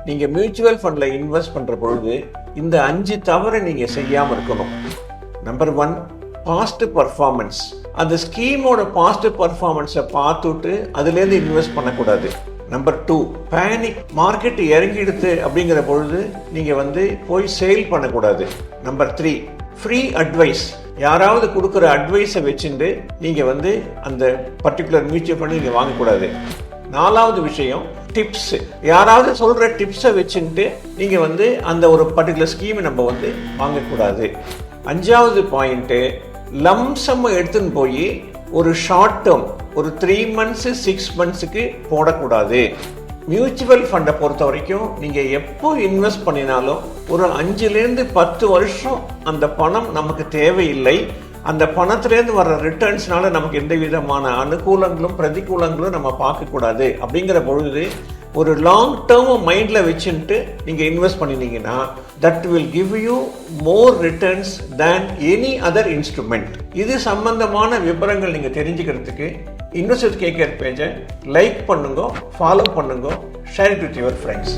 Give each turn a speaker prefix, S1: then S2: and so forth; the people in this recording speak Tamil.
S1: நீங்கள் மியூச்சுவல் ஃபண்டில் இன்வெஸ்ட் பண்ணுற பொழுது இந்த 5 தவறை நீங்கள் செய்யாமல் இருக்கணும். Number 1, past performance. அந்த ஸ்கீமோட பாஸ்ட் பர்ஃபார்மன்ஸை பார்த்துட்டு அதுலேருந்து இன்வெஸ்ட் பண்ணக்கூடாது. Number 2, panic. மார்க்கெட் இறங்கிடுது அப்படிங்கிற பொழுது நீங்கள் போய் சேல் பண்ணக்கூடாது. Number 3, free advice. யாராவது கொடுக்குற அட்வைஸை வச்சுட்டு நீங்கள் அந்த பர்டிகுலர் மியூச்சுவல் ஃபண்ட் நீங்கள் வாங்கக்கூடாது. 4வது விஷயம், டிப்ஸ். யாராவது சொல்கிற டிப்ஸை வச்சுட்டு நீங்கள் அந்த ஒரு பர்டிகுலர் ஸ்கீமை நம்ம வாங்கக்கூடாது. 5வது பாயிண்ட்டு, லம்சம்மை எடுத்துன்னு போய் ஒரு ஷார்ட் டேர்ம் ஒரு 3 மந்த்ஸு 6 மந்த்ஸுக்கு போடக்கூடாது. மியூச்சுவல் ஃபண்டை பொறுத்த வரைக்கும் நீங்கள் எப்போ இன்வெஸ்ட் பண்ணினாலும் ஒரு 5லேருந்து 10 வருஷம் அந்த பணம் நமக்கு தேவையில்லை. அந்த பணத்திலேருந்து வர்ற ரிட்டர்ன்ஸ்னால நமக்கு எந்த விதமான அனுகூலங்களும் பிரதிகூலங்களும் நம்ம பார்க்கக்கூடாது. அப்படிங்கிற பொழுது ஒரு லாங் டேர்ம் மைண்டில் வச்சுட்டு நீங்கள் இன்வெஸ்ட் பண்ணினீங்கன்னா that will give you more returns than any other instrument. இது சம்பந்தமான விவரங்கள் நீங்கள் தெரிஞ்சுக்கிறதுக்கு இன்வெஸ்ட் வித் கேகேஆர் பேஜை லைக் பண்ணுங்க, ஃபாலோ பண்ணுங்க, share it with your friends.